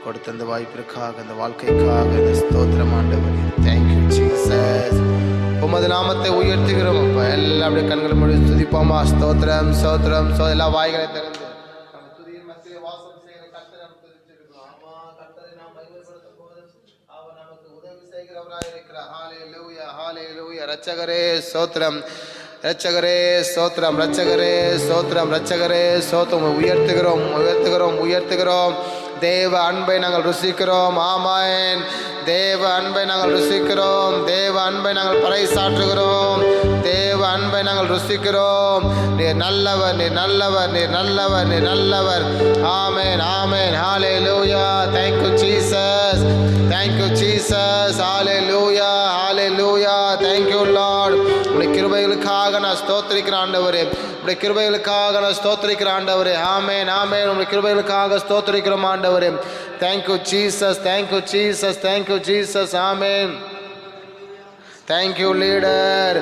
கொடுத்த இந்த வாய்ப்பிற்காக, இந்த வாழ்க்கைக்காக இந்த ஸ்தோத்திரம் ஆண்டவரே. Thank you Jesus. உமது நாமத்தை உயர்த்துகிறோம் அப்பா. எல்லாம் அப்படியே கண்கள் மூடி துதிப்போமா. ஸ்தோத்திரம் ஸ்தோத்திரம் எல்லா வாய்களை திறந்து நம்ம துதியின் மத்தியிலே வாசம் செய்கிற கர்த்தரை நாம் துதிச்சிருக்கிறோம். ஆமா, கர்த்தரை நாம் மகிமைப்படுத்த போது அவர் நமக்கு உதவி செய்கிறவராய் இருக்கிறார். ஹல்லேலூயா ஹல்லேலூயா. ரட்சகரே ஸ்தோத்திரம், ரட்சகரே ஸ்தோத்திரம், ரட்சகரே ஸ்தோத்திரம், ரட்சகரே ஸ்தோத்திரம். உயர்த்துகிறோம் உயர்த்துகிறோம் உயர்த்துகிறோம். தேவ அன்பை நாங்கள் ருசிக்கிறோம். ஆமென். தேவ அன்பை நாங்கள் ருசிக்கிறோம். தேவ அன்பை நாங்கள் பறைசாற்றுகிறோம். தேவ அன்பை நாங்கள் ருசிக்கிறோம். நீர் நல்லவர், நீர் நல்லவர், நீர் நல்லவர், நீர் நல்லவர். ஆமென் ஆமென். ஹல்லேலூயா. Thank you Jesus. Thank you Jesus. Hallelujah hallelujah. Thank you Lord. உம்முடைய கிருபைகளுக்காக நான் ஸ்தோத்திரிக்கிறேன் ஆண்டவரே. உம்முடைய கிருபைகளுக்காக நான் ஸ்தோத்திரிக்கிறேன் ஆண்டவரே. ஆமென் ஆமென். உம்முடைய கிருபைகளுக்காக ஸ்தோத்திரிக்கிறோம் ஆண்டவரே. Thank you Jesus. Thank you Jesus. Thank you Jesus. Amen. Thank you leader.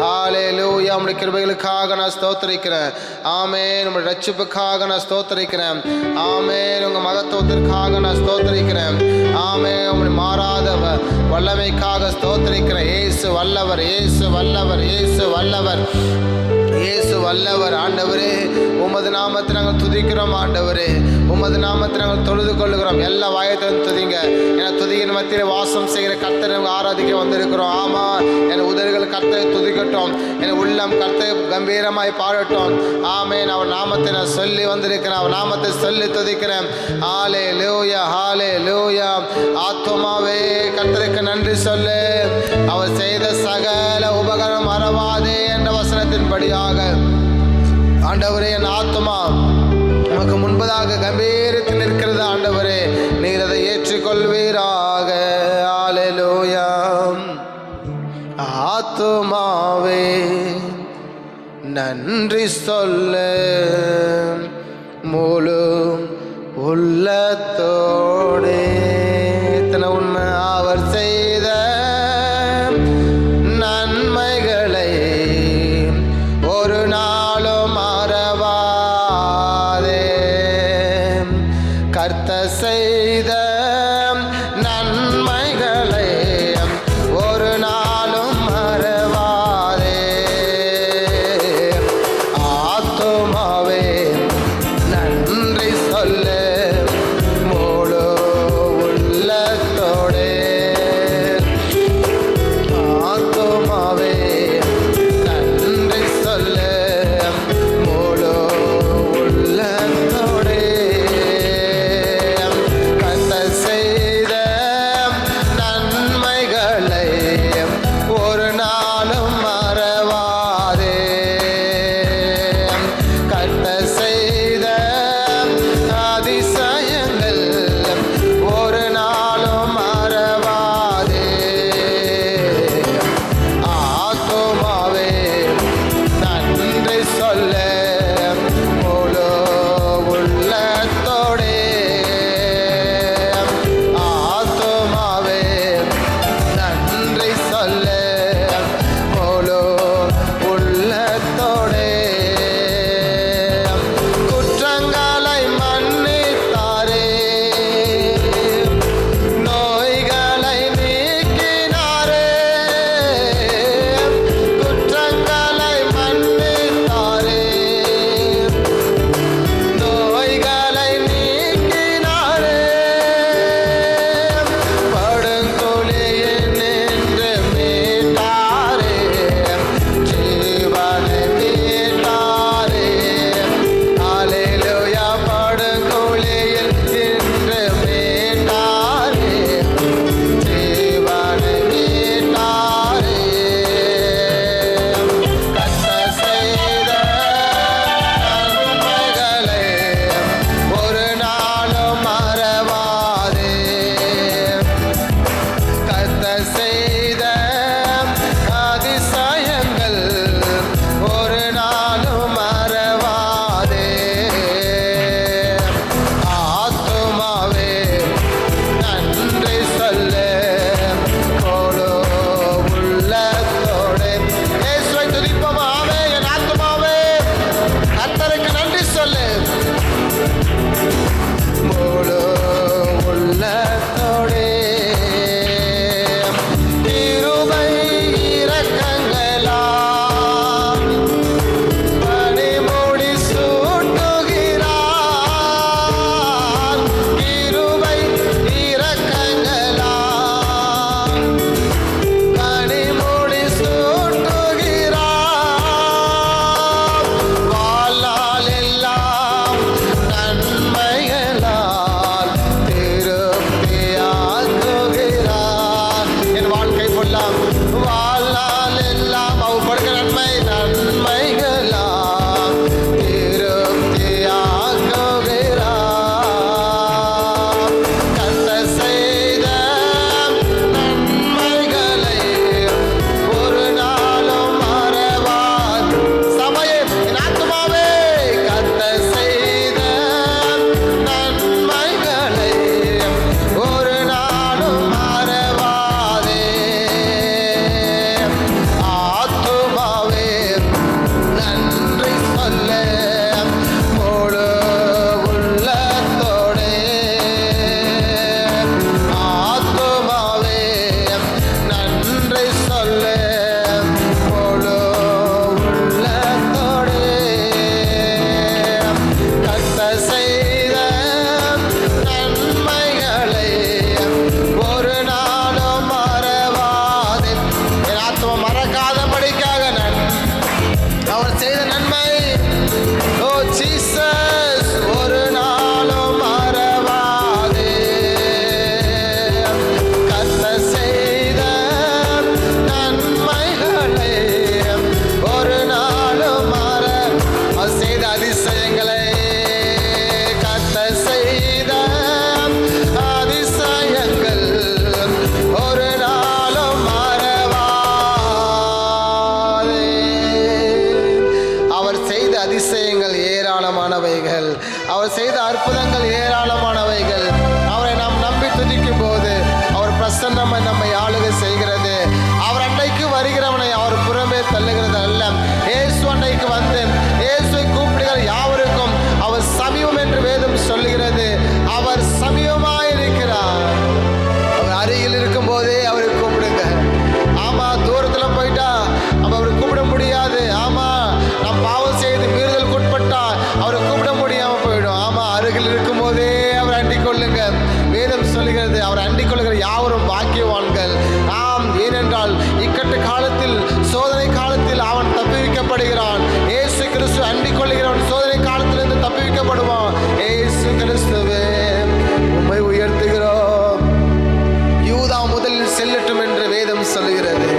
ஹல்லேலூயா. உம்முடைய கிருபைகளுக்காக நான் ஸ்தோத்திரிக்கிறேன். ஆமென். உம்முடைய ரட்சிப்புக்காக நான் ஸ்தோத்திரிக்கிறேன். ஆமென். உங்க மகத்துவத்திற்காக நான் ஸ்தோத்திரிக்கிறேன். ஆமென். உம்முடைய மாறாத வல்லமைக்காக ஸ்தோத்திரிக்கிறேன். இயேசு வல்லவர், இயேசு வல்லவர், இயேசு வல்லவர், இயேசு வல்லவர். ஆண்டவரே, உமது நாமத்தை நாங்கள் துதிக்கிறோம் ஆண்டவரே. உமது நாமத்தை நாங்கள் தொழுது கொள்ளுகிறோம். எல்லா வாயத்திலும் துதிங்க. என துதியின் மத்தியில் வாசம் செய்கிற கர்த்தரை ஆராதிக்க வந்திருக்கிறோம். ஆமா, என் உதடுகள் கர்த்தரை துதிக்கட்டும். என் உள்ளம் கர்த்தரை கம்பீரமாய் பாடட்டும். ஆமென். அவர் நாமத்தை நான் சொல்லி வந்திருக்கிறேன். அவர் நாமத்தை சொல்லி துதிக்கிறேன். ஹல்லேலூயா ஹல்லேலூயா. ஆத்துமாவே கர்த்தருக்கு நன்றி சொல்லு. அவர் செய்த சகல உபகாரம் மறவாதே என்ற வசனத்தின்படியாக ஆண்டவரே, என் ஆத்துமா உமக்கு முன்பதாக கம்பீரித்து நிற்கிறது ஆண்டவரே. நீர் அதை ஏற்றுக்கொள்வீராக. ஹல்லேலூயா. ஆத்துமாவே நன்றி சொல்லு, முழு உள்ளத்தோடே. இத்தனை உண்மை. அவர் செய்த நன்மைகளை ஒரு நாளும் மறவாதே. கர்த்தர் செய்த நன்மைகளை ஒரு நாளும் மறவாதே. ஆத்துமாவே நன்றி சொல்லு, முழு உள்ளத்தோடே. ஆத்துமாவே நன்றி சொல்லு, முழு உள்ளத்தோடே. கர்த்தர் செய்த யாவரும் பாக்கியவான்கள். ஆம், ஏனென்றால் இக்கட்டு காலத்தில், சோதனை காலத்தில் அவன் தப்புவிக்கப்படுகிறான். இயேசு கிறிஸ்து அண்டிக் கொள்ளுகிறவன் சோதனை காலத்திலிருந்து தப்புவிக்கப்படுவான். இயேசு கிறிஸ்துவே உம்மை உயர்த்துகிறோம். யூதா முதலில் செல்லட்டும் என்று வேதம் சொல்லுகிறது.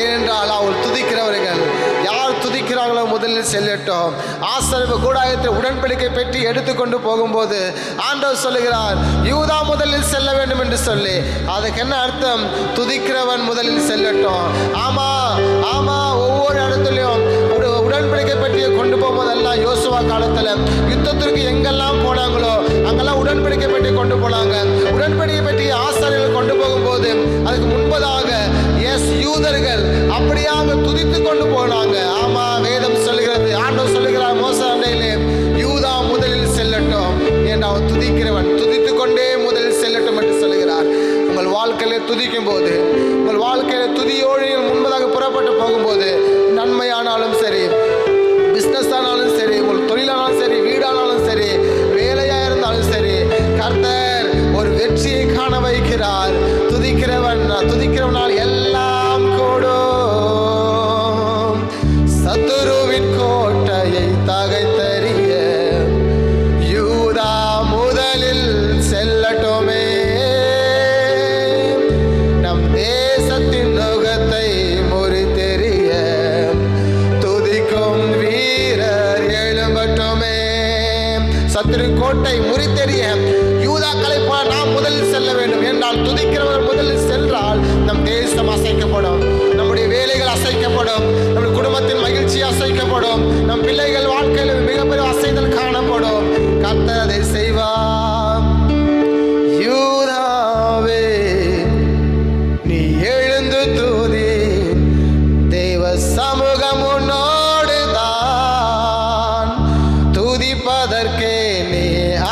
ஏனென்றால் அவர் துதிக்கிறவர்கள் யார் துதிக்கிறார்களோ முதலில் செல்லட்டும். ஆசரிப்பு கூடாரத்தில் உடன்படிக்கை பெட்டி எடுத்துக்கொண்டு போகும்போது ஆண்டவர் சொல்லுகிறார், யூதா முதலில் செல்ல வேண்டும் என்று சொல்லி. அதுக்கு என்ன அர்த்தம்? துதிக்கிறவன் முதலில் செல்லட்டும். ஆமா ஆமா, ஒவ்வொரு இடத்துலையும் உடன்படிக்கை பெட்டியை கொண்டு போகும்போதெல்லாம் யோசுவா காலத்தில் யுத்தத்திற்கு எங்கெல்லாம் போனாங்களோ அங்கெல்லாம் உடன்படிக்கை பெட்டி கொண்டு போனாங்க. உடன்படிக்கை பெட்டி ஆசாரியர்கள் கொண்டு போகும்போது அதுக்கு முன்பதாக யூதர்கள் அப்படியாக துதித்து கொண்டு போனாங்க. ஆமா, வேதம் சொல்லுகிறது, ஆண்டவர் சொல்லுகிறார் மோசே அண்டையிலே, யூதா முதலில் செல்லட்டும் என்று அவன் துதிக்கிறவன் துதித்து கொண்டே முதலில் செல்லட்டும் என்று சொல்லுகிறார். உங்கள் வாழ்க்கையில துதிக்கும் போது, உங்கள் வாழ்க்கையில துதியோடு முன்பதாக புறப்பட்டு போகும்போது, நன்மையானாலும் சரி, பிஸ்னஸ் ஆனாலும் சரி, உங்கள் தொழிலானாலும் சரி, வீடானாலும் சரி, வேலையா இருந்தாலும் சரி, கர்த்தர் ஒரு வெற்றியை காண வைக்கிறார். துதிக்கிறவனால் எல்லாம் கூடும். சத்துருவின் கோட்டையை தகைத்தறிய யூதா முதலில் செல்லட்டுமே. நம் தேசத்தின் நுகத்தை முறித்தெறிய துதிக்கும் வீரர் எழும்பட்டுமே. சத்துரு கோட்டை முறித்தெறிய யூதாக்களை நாம் முதலில் செல்ல வேண்டும். என்றால் துதிக்கிறவர் முதலில் சென்றால் நம் தேசம் அசைக்கப்படும், நம்முடைய வேலைகள் அசைக்கப்படும், நம்முடைய குடும்பத்தின் மகிழ்ச்சி அசைக்கப்படும், நம் பிள்ளைகள் வாழ்க்கையில் மிகப்பெரிய அசைதல் காணப்படும். கர்த்தர் அதை செய்வார். யூதாவே நீ எழுந்து துதி, தேவ சமூகம் உன்னோடு தான், துதிப்பதற்கே நீ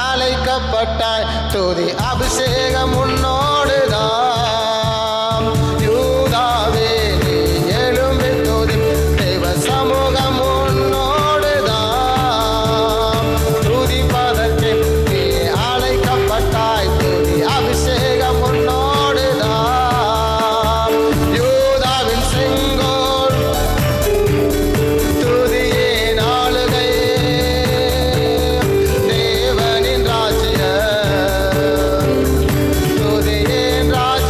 அழைக்கப்பட்டாய், துதி அபிஷேகம் உன்னோடு தான். யூதாவே நீ எழும்பி துதி, தேவ சமூகம் உன்னோடு தான், துதிப்பதற்கே நீ அழைக்கப்பட்டாய், துதி அபிஷேகம் உன்னோடு தான். யூதாவின் செங்கோல் துதியே நாளுகை, தேவனின் ராஜ்யம் துதியே ராஜ்யம்.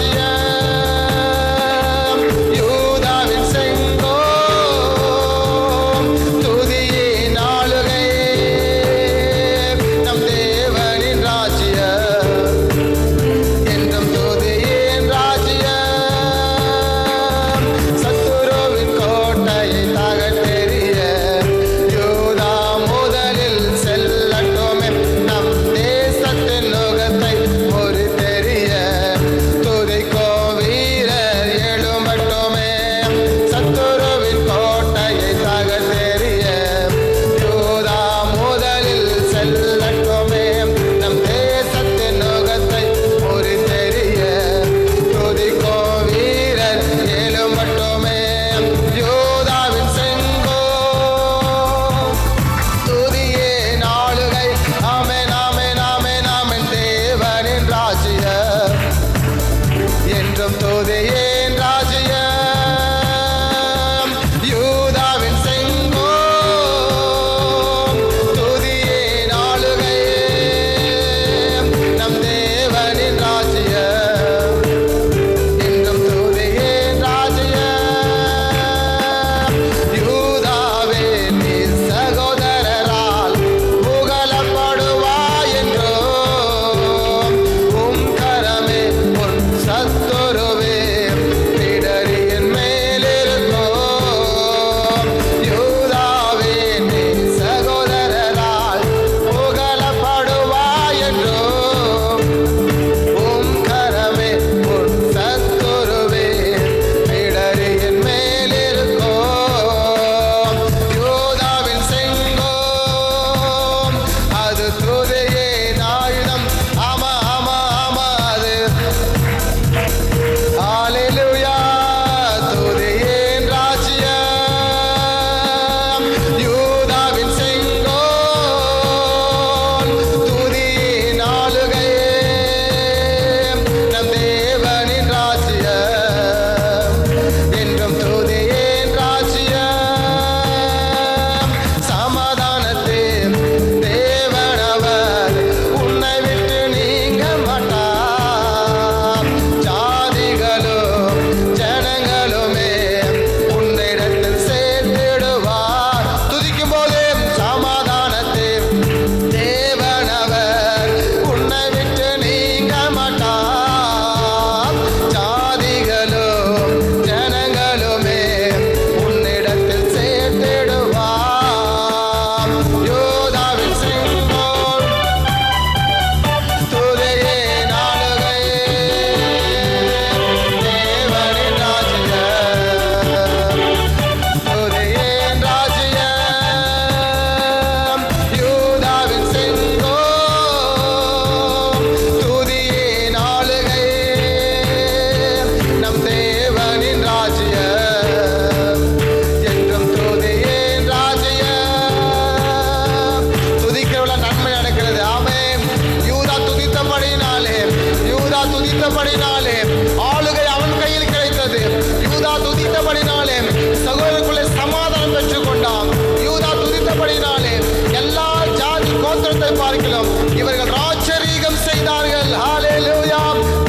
துதித்தபடினாலே ஆளுகை அவன் கையில் கிடைத்தது. யூதா துதித்தபடினாலே சகோதரருக்குள்ளே சமாதானம் பெற்றுக் கொண்டான். யூதா துதித்தபடினாலே எல்லா ஜாதி கோத்திரத்தை பார்க்கலாம் இவர்கள் ராஜரீகம் செய்தார்கள். ஹல்லேலூயா.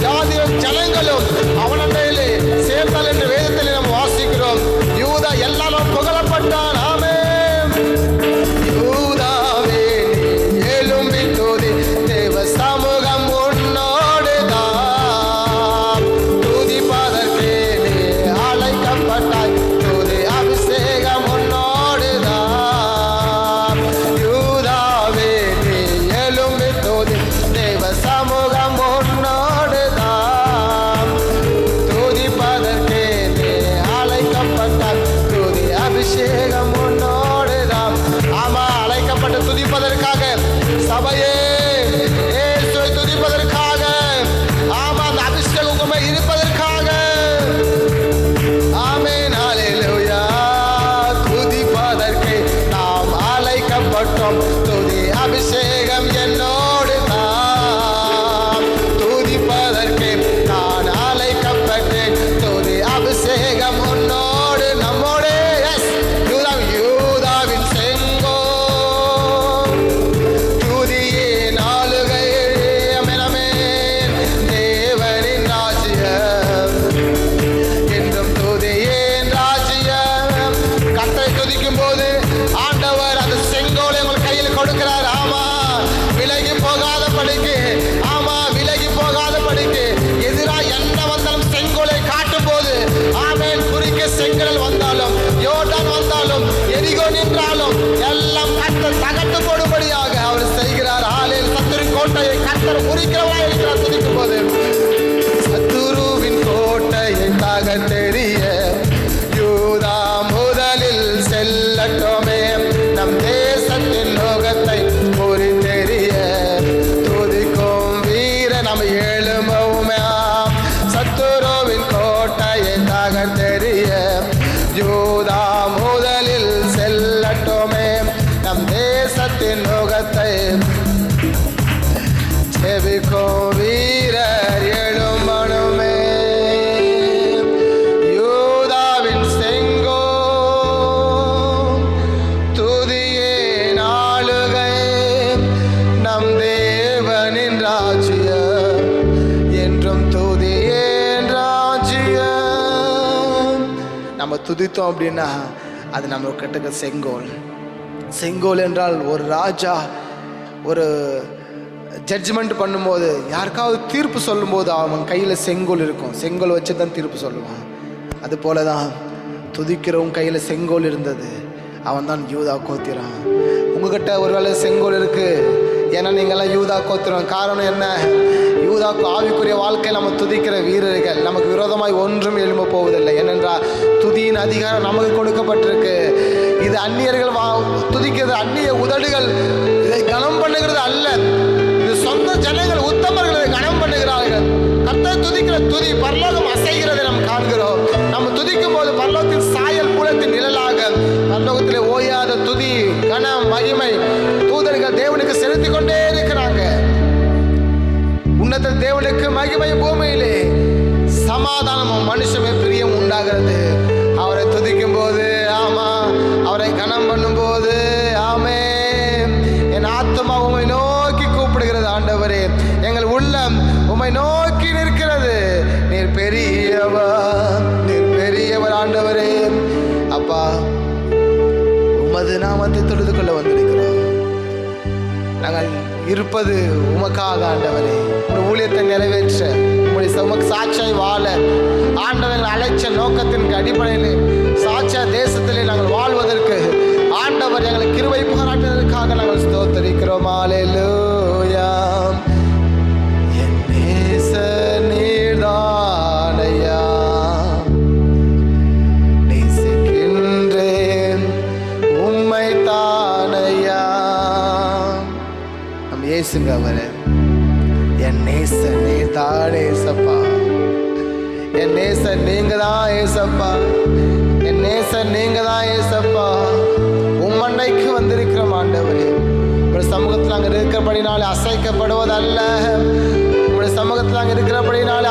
ஜாதியும் ஜனங்களும் அவனிடையிலே சேர்ந்தால் என்ற வேதத்தில் நாம் வாசிக்கிறோம். யூதா எல்லாரும் புகழப்பட்டான். ஆமென். யூதாவே எழும்பி துதி, தேவ சமூகம் உன்னோடுதான். துதிப்பதற்கே நீ அழைக்கப்பட்டாய், துதி அபிஷேகம் உன்னோடுதான். யூதாவே நீ எழும்பி துதி, தேவ சமூகம் உன்னோடுதான். துதிப்பதற்கே நீ அழைக்கப்பட்டாய், துதி அபிஷேகம் உன்னோடுதான். ஆமா, அழைக்கப்பட்ட துதிப்பதற்காக சபையே இயேசுவை துதிப்பதற்காக, ஆமா, அந்த அபிஷேகம் உங்க இருப்பதற்காக. ஆமென். ஹல்லேலூயா. துதிப்பதற்கு நாம் அழைக்கப்பட்டோம், துதி அபிஷேகம் என்னோடு தான். துதிப்பதற்கு நான் அழைக்கப்பட்டேன், துதி அபிஷேகம் உன்னோடு நம்மோடு. எஸ், யூதாவின் செங்கோ துதியின் ஆளுகை. ஆமென், ஆமென். தேவனின் ராஜ்யம் என்றும் துதியின் ராஜ்யம். கர்த்தரை துதிக்கும் போது ஆண்டவர் அந்த செங்கோலை உங்கள் கையில் கொடுக்கிறார். ஆமா, விலகி போகாத படிக்கு, ஆமா, விலகி போகாத படிக்கு எதிராக என்ன வந்தாலும் செங்கோலை காட்டும் போது, ஆமென், குறிக்க செங்கடல் வந்தாலும், யோர்தான் வந்தாலும், எரிகோ நின்றாலும் எல்லாம் கர்த்தர் தகர்த்து போடும்படியாக அவர் செய்கிறார். ஆலேல் சத்துரு கோட்டையை கர்த்தர் முறிக்கிறவராய் இருக்கிறார். துதிக்கும் போது சத்துருவின் கோட்டையை தகர்த்தெறிய யூதா முதலில் செல்லட்டுமே. நம் தேசத்தின் லோகத்தை முறித்தெறிய துதிக்கும் வீர நம் எழும்பவுமே. சத்துருவின் கோட்டையை தகர்த்தெறிய யூதா முதலில் செல்லட்டுமே. நம் தேசத்தின் லோகத்தை செவிக்கும் வீரர் எழும்பணுமே. யூதாவின் செங்கோ துதியின் ஆளுகை, நம் தேவனின் ராஜ்யம் என்றும் துதியின் ராஜ்யம். நம்ம துதித்தோம் அப்படின்னா அது நம்ம கிட்ட செங்கோல். செங்கோல் என்றால் ஒரு ராஜா ஒரு ஜட்ஜ்மெண்ட் பண்ணும்போது, யாருக்காவது தீர்ப்பு சொல்லும்போது அவன் கையில் செங்கோல் இருக்கும். செங்கோல் வச்சு தான் தீர்ப்பு சொல்லுவான். அது போல தான் துதிக்கிறவன் கையில் செங்கோல் இருந்தது. அவன் தான் யூதா கோத்திரம். உங்ககிட்ட ஒருவேளை செங்கோல் இருக்கு, ஏன்னா நீங்கள்லாம் யூதா கோத்திரம். காரணம் என்ன? யூதாக்கு ஆவிக்குரிய வாழ்க்கையில் நம்ம துதிக்கிற வீரர்கள். நமக்கு விரோதமாய் ஒன்றும் எழும்ப போவதில்லை. ஏனென்றால் துதியின் அதிகாரம் நமக்கு கொடுக்கப்பட்டிருக்கு. இது அந்நியர்கள் துதிக்கிறது, அந்நிய உதடுகள் இதை கனம் பண்ணுகிறது அல்ல. இது சொந்த ஜனங்கள், உத்தமர்கள் இதை கனம் பண்ணுகிறார்கள். கர்த்தரை துதிக்கிற துதி பரலோகம் அசைகிறதை நாம் காண்கிறோம். நம்ம துதிக்கும் போது பரலோகத்தின் சாயல் பூலத்தின் நிழலாக பரலோகத்திலே ஓயாத துதி, கனம், மகிமை தூதர்கள் தேவனுக்கு செலுத்திக் கொண்டே இருக்கிறாங்க. உன்னத தேவனுக்கு மகிமை, பூமியிலே சமாதானமும் மனுஷமே பிரியம் உண்டாகிறது. அவரை துதிக்கும் போது, ஆமா, அவரை கனம் பண்ணும் போது, ஆமே, என் ஆத்துமா உம்மை நோக்கி கூப்பிடுகிறது. ஆண்டவரே, எங்கள் உள்ளம் உம்மை நோக்கி நிற்கிறது. நீர் பெரியவர், நீர் பெரியவர் ஆண்டவரே. அப்பா, உமது நாமத்தை தொழுது கொள்ள வந்திருக்கிறோம். நாங்கள் இருப்பது உமக்காக ஆண்டவரே. உங்கள் ஊழியத்தை நிறைவேற்ற, உங்களுடைய உமக்கு சாட்சியாய் வாழ ஆண்டவர்கள் அழைச்ச நோக்கத்தின் அடிப்படையில் சாட்சியா தேசத்திலே நாங்கள் வாழ்வதற்கு ஆண்டவர் எங்களை கிருபை பாராட்டுவதற்காக நாங்கள் ஸ்தோத்திரிக்கிறோம். அல்லேலூயா. என் நேசர் நீர்தானையா, நேசிக்கின்றேன் உம்மை தானையா. நம்ம ஏசுங்க அவரை. என் நேசர் நீர்தானே ஏசப்பா, என் நேசர் நீங்க தான் ஏசப்பா, என் நேசர் நீங்க தான் ஏசப்பா. உம்மண்டைக்கு வந்திருக்கிறோம் ஆண்டவரே. உங்களுடைய சமூகத்தில் அங்கே இருக்கிறபடினாலே அசைக்கப்படுவதல்ல, உங்களுடைய சமூகத்தில் அங்கே இருக்கிறபடினாலே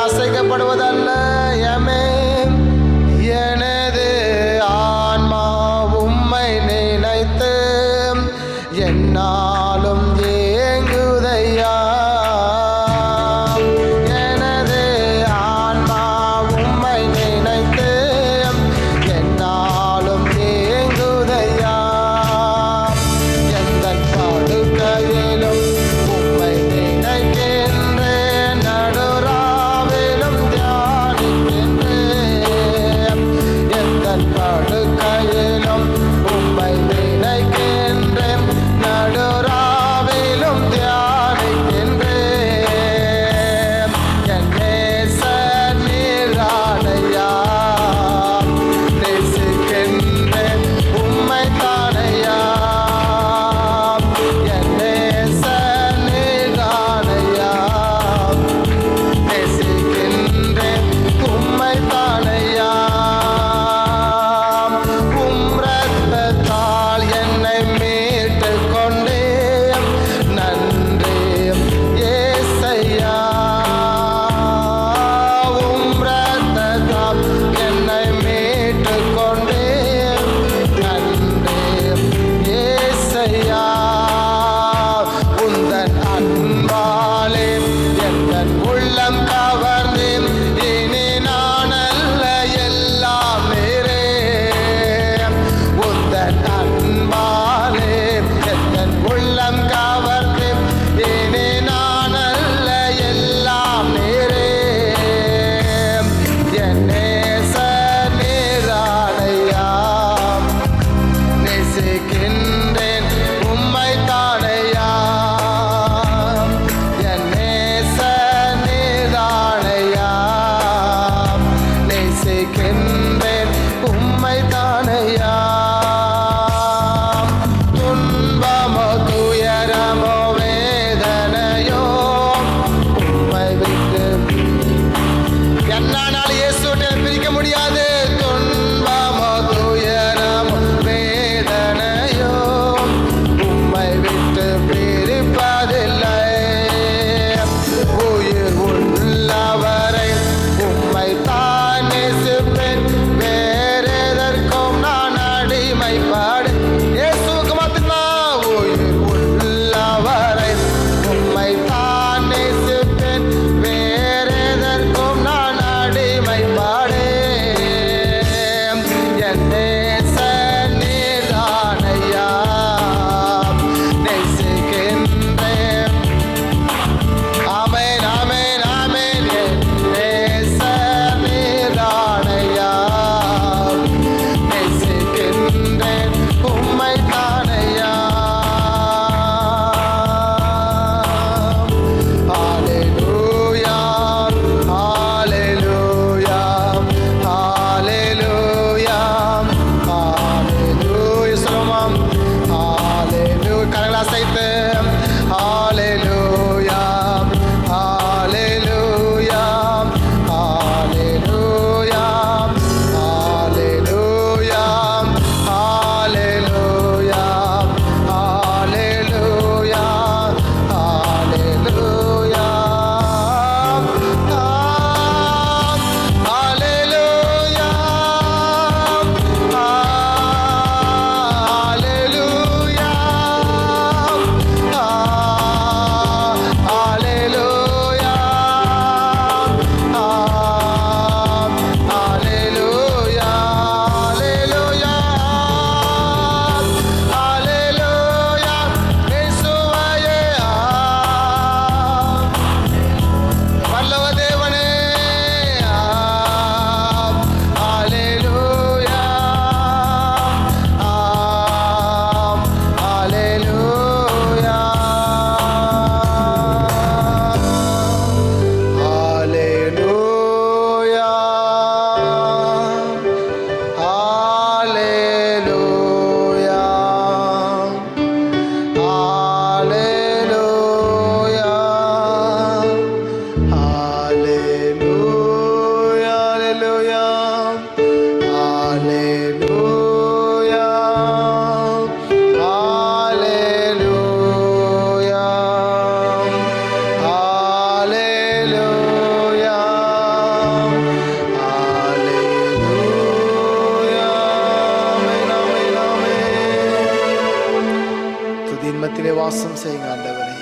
வாசம் செய்யுங்க ஆண்டவரே.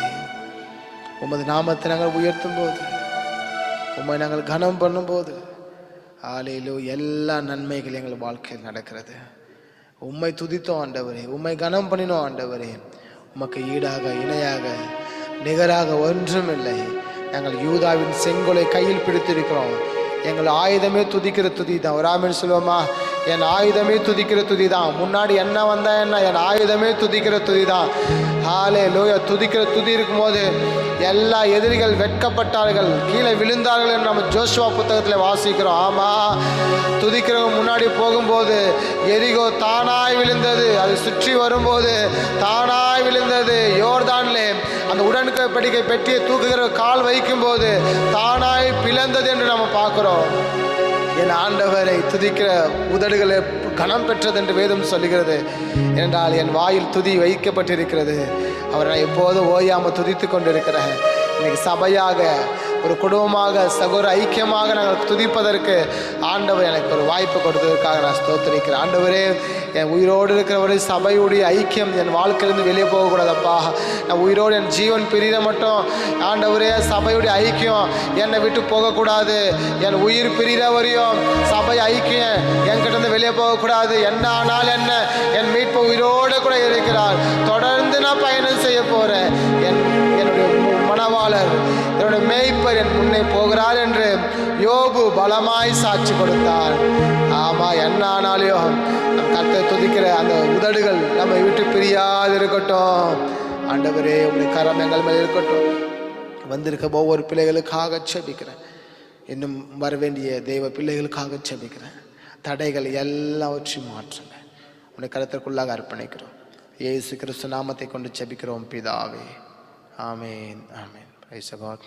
உமது நாமத்தை நாங்கள் உயர்த்தும் போது, உம்மை நாங்கள் கனம் பண்ணும்போது, ஹல்லேலூயா, எல்லா நன்மைகள் எங்கள் வாழ்க்கையில் நடக்கிறது. உம்மை துதித்தோம் ஆண்டவரே, உம்மை கனம் பண்ணினோம் ஆண்டவரே. உமக்கு ஈடாக இணையாக நிகராக ஒன்றும் இல்லை. நாங்கள் யூதாவின் செங்கோலை கையில் பிடித்திருக்கிறோம். எங்கள் ஆயுதமே துதிக்கிற துதி தான். ஒரு ஆமென் சொல்லுவோமா? என் ஆயுதமே துதிக்கிற துதி தான். முன்னாடி என்ன வந்தா என்ன, என் ஆயுதமே துதிக்கிற துதி தான். ஹல்லேலூயா. துதிக்கிற துதி இருக்கும்போது எல்லா எதிரிகள் வெட்கப்பட்டார்கள், கீழே விழுந்தார்கள் என்று நம்ம ஜோஷுவா புத்தகத்தில் வாசிக்கிறோம். ஆமாம், துதிக்கிறவங்க முன்னாடி போகும்போது எரிகோ தானாய் விழுந்தது. அது சுற்றி வரும்போது தானாய் விழுந்தது. யோர்தானிலே அந்த உடன்படிக்கை பெட்டியை தூக்குகிற கால் வைக்கும் போது தானாய் பிளந்தது என்று நம்ம பார்க்கிறோம். என் ஆண்டவரை துதிக்கிற உதடுகளை கனம் பெற்றது என்று வேதம் சொல்லுகிறது. என்றால் என் வாயில் துதி வைக்கப்பட்டிருக்கிறது. அவரை எப்போதும் ஓயாமல் துதித்து கொண்டிருக்கிறேன். இன்னைக்கு சபையாக, ஒரு குடும்பமாக, சகோதர ஐக்கியமாக நாங்கள் துதிப்பதற்கு ஆண்டவர் எனக்கு ஒரு வாய்ப்பு கொடுத்ததற்காக நான் ஸ்தோத்திரிக்கிறேன். ஆண்டவரே, என் உயிரோடு இருக்கிறவரை சபையுடைய ஐக்கியம் என் வாழ்க்கையிலிருந்து வெளியே போகக்கூடாதப்பா. நான் உயிரோடு என் ஜீவன் பிரிகிற மட்டும் ஆண்டவரே சபையுடைய ஐக்கியம் என்னை விட்டு போகக்கூடாது. என் உயிர் பிரிகிற வரையும் சபை ஐக்கியம் என்கிட்ட வெளியே போகக்கூடாது. என்ன ஆனால் என்ன, என் மீட்பு உயிரோடு கூட இருக்கிறார். தொடர்ந்து நான் பயணம் செய்ய போகிறேன். என்னுடைய மணவாளர், என்னுடைய மேய்ப்பர் என் முன்னே போகிறார் என்று யோபு பலமாய் சாட்சி கொடுத்தார். ஆமா, என்ன ஆனாலும் நம் கர்த்தரை துதிக்கிற அந்த உதடுகள் நம்மை விட்டு பிரியாது இருக்கட்டும். ஆண்டவரே, உங்களுடைய கரம் எங்கள் மேல் இருக்கட்டும். வந்திருக்க ஒவ்வொரு பிள்ளைகளுக்காக செபிக்கிறேன். இன்னும் வர வேண்டிய தெய்வ பிள்ளைகளுக்காக செபிக்கிறேன். தடைகள் எல்லாவற்றையும் மாற்றுங்க. உன்னை கருத்திற்குள்ளாக அர்ப்பணிக்கிறோம். இயேசு கிறிஸ்து நாமத்தை கொண்டு செபிக்கிறோம் பிதாவே. Amen, amen. Praise the Lord.